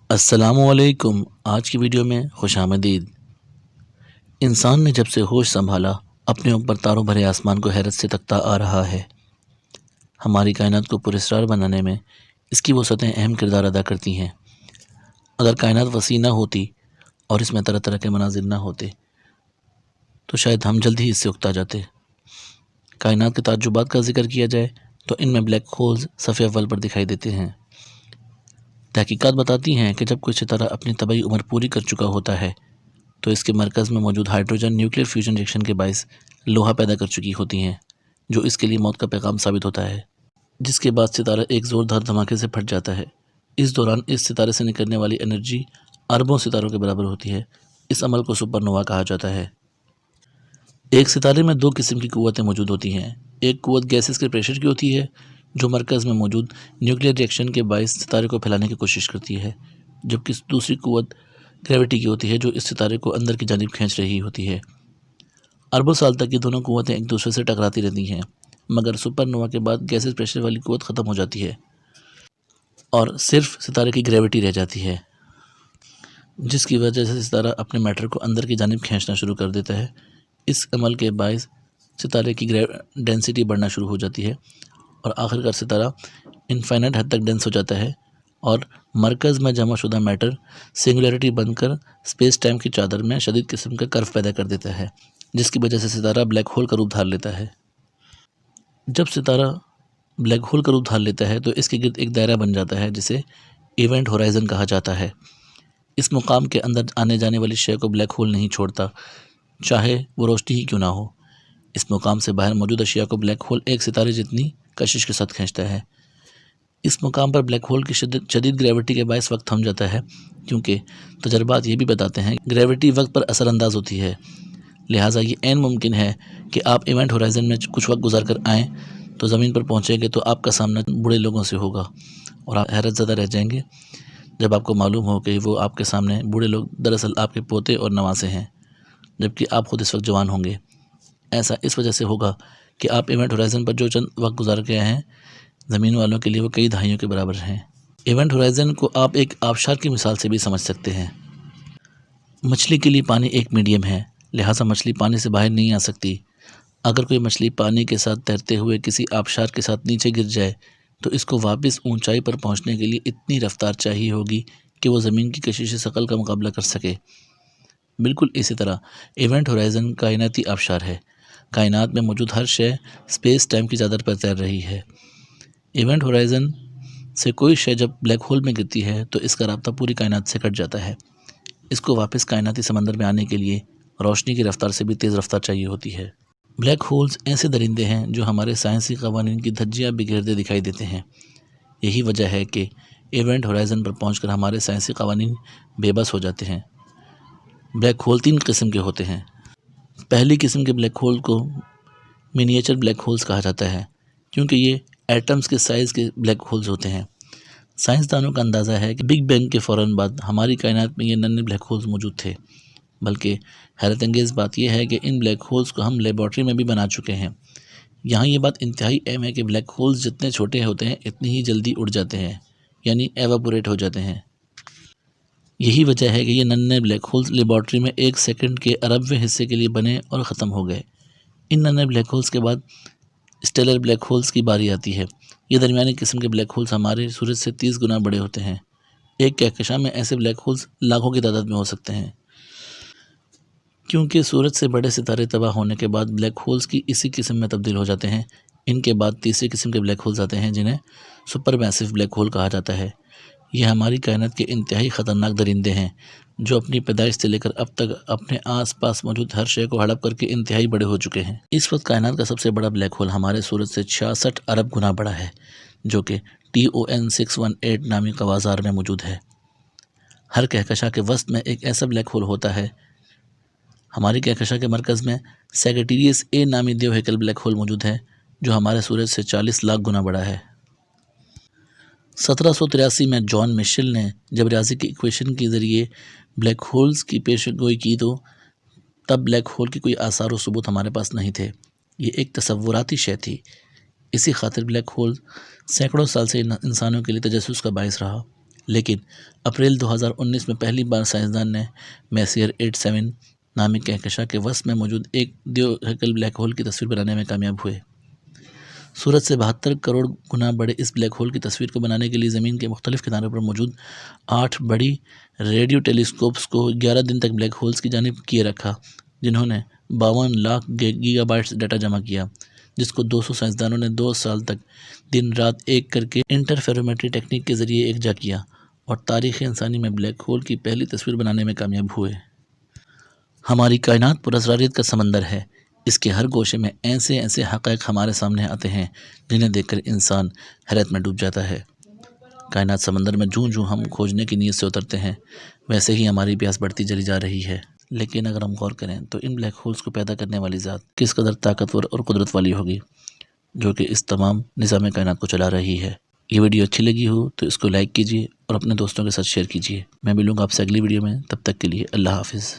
السلام علیکم۔ آج کی ویڈیو میں خوش آمدید۔ انسان نے جب سے ہوش سنبھالا اپنے اوپر تاروں بھرے آسمان کو حیرت سے تکتا آ رہا ہے۔ ہماری کائنات کو پراسرار بنانے میں اس کی وسعتیں اہم کردار ادا کرتی ہیں۔ اگر کائنات وسیع نہ ہوتی اور اس میں طرح طرح کے مناظر نہ ہوتے تو شاید ہم جلد ہی اس سے اکتا جاتے۔ کائنات کے تعجبات کا ذکر کیا جائے تو ان میں بلیک ہولز صفحے اول پر دکھائی دیتے ہیں۔ تحقیقات بتاتی ہیں کہ جب کوئی ستارہ اپنی طبعی عمر پوری کر چکا ہوتا ہے تو اس کے مرکز میں موجود ہائیڈروجن نیوکلیئر فیوژن ریئیکشن کے باعث لوہا پیدا کر چکی ہوتی ہیں، جو اس کے لیے موت کا پیغام ثابت ہوتا ہے، جس کے بعد ستارہ ایک زوردار دھماکے سے پھٹ جاتا ہے۔ اس دوران اس ستارے سے نکلنے والی انرجی اربوں ستاروں کے برابر ہوتی ہے۔ اس عمل کو سپر نووا کہا جاتا ہے۔ ایک ستارے میں دو قسم کی قوتیں موجود ہوتی ہیں۔ ایک قوت گیسز کے پریشر کی ہوتی ہے جو مرکز میں موجود نیوکلیئر ریئیکشن کے باعث ستارے کو پھیلانے کی کوشش کرتی ہے، جبکہ دوسری قوت گریوٹی کی ہوتی ہے جو اس ستارے کو اندر کی جانب کھینچ رہی ہوتی ہے۔ اربوں سال تک یہ دونوں قوتیں ایک دوسرے سے ٹکراتی رہتی ہیں، مگر سپر نووا کے بعد گیسز پریشر والی قوت ختم ہو جاتی ہے اور صرف ستارے کی گریوٹی رہ جاتی ہے، جس کی وجہ سے ستارہ اپنے میٹر کو اندر کی جانب کھینچنا شروع کر دیتا ہے۔ اس عمل کے باعث ستارے کی ڈینسٹی بڑھنا شروع ہو جاتی ہے اور آخرکار ستارہ انفائنائٹ حد تک ڈینس ہو جاتا ہے اور مرکز میں جمع شدہ میٹر سنگولیرٹی بن کر اسپیس ٹائم کی چادر میں شدید قسم کا کرو پیدا کر دیتا ہے، جس کی وجہ سے ستارہ بلیک ہول کا روپ دھار لیتا ہے۔ جب ستارہ بلیک ہول کا روپ دھار لیتا ہے تو اس کے گرد ایک دائرہ بن جاتا ہے جسے ایونٹ ہورائزن کہا جاتا ہے۔ اس مقام کے اندر آنے جانے والی شے کو بلیک ہول نہیں چھوڑتا، چاہے وہ روشنی ہی کیوں نہ ہو۔ اس مقام سے باہر موجود اشیاء کو بلیک ہول ایک ستارے جتنی کشش کے ساتھ کھینچتا ہے۔ اس مقام پر بلیک ہول کی شدید گریوٹی کے باعث وقت تھم جاتا ہے، کیونکہ تجربات یہ بھی بتاتے ہیں کہ گریوٹی وقت پر اثر انداز ہوتی ہے، لہٰذا یہ عین ممکن ہے کہ آپ ایونٹ ہورائزن میں کچھ وقت گزار کر آئیں تو زمین پر پہنچیں گے تو آپ کا سامنا بوڑھے لوگوں سے ہوگا اور آپ حیرت زدہ رہ جائیں گے جب آپ کو معلوم ہو کہ وہ آپ کے سامنے بوڑھے لوگ دراصل آپ کے پوتے اور نواسے ہیں، جبکہ آپ خود اس وقت جوان ہوں گے۔ ایسا اس وجہ سے ہوگا کہ آپ ایونٹ ہورائزن پر جو چند وقت گزار کے آئے ہیں، زمین والوں کے لیے وہ کئی دہائیوں کے برابر ہیں۔ ایونٹ ہورائزن کو آپ ایک آبشار کی مثال سے بھی سمجھ سکتے ہیں۔ مچھلی کے لیے پانی ایک میڈیم ہے، لہٰذا مچھلی پانی سے باہر نہیں آ سکتی۔ اگر کوئی مچھلی پانی کے ساتھ تیرتے ہوئے کسی آبشار کے ساتھ نیچے گر جائے تو اس کو واپس اونچائی پر پہنچنے کے لیے اتنی رفتار چاہیے ہوگی کہ وہ زمین کی کشش ثقل کا مقابلہ کر سکے۔ بالکل اسی طرح ایونٹ ہورائزن کائناتی آبشار ہے۔ کائنات میں موجود ہر شے اسپیس ٹائم کی چادر پر تیر رہی ہے۔ ایونٹ ہورائزن سے کوئی شے جب بلیک ہول میں گرتی ہے تو اس کا رابطہ پوری کائنات سے کٹ جاتا ہے۔ اس کو واپس کائناتی سمندر میں آنے کے لیے روشنی کی رفتار سے بھی تیز رفتار چاہیے ہوتی ہے۔ بلیک ہولز ایسے درندے ہیں جو ہمارے سائنسی قوانین کی دھجیاں بکھیرتے دکھائی دیتے ہیں۔ یہی وجہ ہے کہ ایونٹ ہورائزن پر پہنچ کر ہمارے سائنسی قوانین بے بس ہو جاتے ہیں۔ بلیک ہول تین قسم کے ہوتے ہیں۔ پہلی قسم کے بلیک ہول کو منیچر بلیک ہولز کہا جاتا ہے، کیونکہ یہ ایٹمز کے سائز کے بلیک ہولز ہوتے ہیں۔ سائنسدانوں کا اندازہ ہے کہ بگ بینگ کے فوراً بعد ہماری کائنات میں یہ ننھے بلیک ہولز موجود تھے، بلکہ حیرت انگیز بات یہ ہے کہ ان بلیک ہولز کو ہم لیبارٹری میں بھی بنا چکے ہیں۔ یہاں یہ بات انتہائی اہم ہے کہ بلیک ہولز جتنے چھوٹے ہوتے ہیں اتنی ہی جلدی اڑ جاتے ہیں، یعنی ایواپوریٹ ہو جاتے ہیں۔ یہی وجہ ہے کہ یہ ننھے بلیک ہولز لیبارٹری میں ایک سیکنڈ کے اربویں حصے کے لیے بنے اور ختم ہو گئے۔ ان ننھے بلیک ہولز کے بعد اسٹیلر بلیک ہولز کی باری آتی ہے۔ یہ درمیانی قسم کے بلیک ہولز ہمارے سورج سے 30 گنا بڑے ہوتے ہیں۔ ایک کہکشاں میں ایسے بلیک ہولز لاکھوں کی تعداد میں ہو سکتے ہیں۔ کیونکہ سورج سے بڑے ستارے تباہ ہونے کے بعد بلیک ہولز کی اسی قسم میں تبدیل ہو جاتے ہیں، ان کے بعد تیسری قسم کے بلیک ہولز آتے ہیں جنہیں سپر میسو بلیک ہول کہا جاتا ہے۔ یہ ہماری کائنات کے انتہائی خطرناک درندے ہیں جو اپنی پیدائش سے لے کر اب تک اپنے آس پاس موجود ہر شے کو ہڑپ کر کے انتہائی بڑے ہو چکے ہیں۔ اس وقت کائنات کا سب سے بڑا بلیک ہول ہمارے سورج سے 66 ارب گنا بڑا ہے، جو کہ TON 618 نامی قوازار میں موجود ہے۔ ہر کہکشاں کے وسط میں ایک ایسا بلیک ہول ہوتا ہے۔ ہماری کہکشاں کے مرکز میں سیگیٹیریس A نامی دیوہیکل بلیک ہول موجود ہے جو ہمارے سورج سے 40 لاکھ گنا بڑا ہے۔ 1783 میں جان مشل نے جب ریاضی کی ایکویشن کے ذریعے بلیک ہولز کی پیش گوئی کی تو تب بلیک ہول کی کوئی آثار و ثبوت ہمارے پاس نہیں تھے، یہ ایک تصوراتی شے تھی۔ اسی خاطر بلیک ہول سینکڑوں سال سے انسانوں کے لیے تجسس کا باعث رہا۔ لیکن اپریل 2019 میں پہلی بار سائنسدان نے میسیر 87 نامی کہکشاں کے وسط میں موجود ایک دیوہیکل بلیک ہول کی تصویر بنانے میں کامیاب ہوئے۔ سورج سے 72 کروڑ گنا بڑے اس بلیک ہول کی تصویر کو بنانے کے لیے زمین کے مختلف کناروں پر موجود 8 بڑی ریڈیو ٹیلیسکوپس کو 11 دن تک بلیک ہولز کی جانب کیے رکھا، جنہوں نے 52 لاکھ گیگا بائٹس ڈیٹا جمع کیا، جس کو 200 سائنسدانوں نے 2 سال تک دن رات ایک کر کے انٹرفیرومیٹری ٹیکنیک کے ذریعے یکجا کیا اور تاریخ انسانی میں بلیک ہول کی پہلی تصویر بنانے میں کامیاب ہوئے۔ ہماری کائنات پراسراریت کا سمندر ہے۔ اس کے ہر گوشے میں ایسے حقائق ہمارے سامنے آتے ہیں جنہیں دیکھ کر انسان حیرت میں ڈوب جاتا ہے۔ کائنات سمندر میں جوں ہم کھوجنے کی نیت سے اترتے ہیں، ویسے ہی ہماری پیاس بڑھتی چلی جا رہی ہے۔ لیکن اگر ہم غور کریں تو ان بلیک ہولز کو پیدا کرنے والی ذات کس قدر طاقتور اور قدرت والی ہوگی، جو کہ اس تمام نظام کائنات کو چلا رہی ہے۔ یہ ویڈیو اچھی لگی ہو تو اس کو لائک کیجیے اور اپنے دوستوں کے ساتھ شیئر کیجیے۔ میں ملوں گا آپ سے اگلی ویڈیو میں، تب تک کے لیے اللہ حافظ۔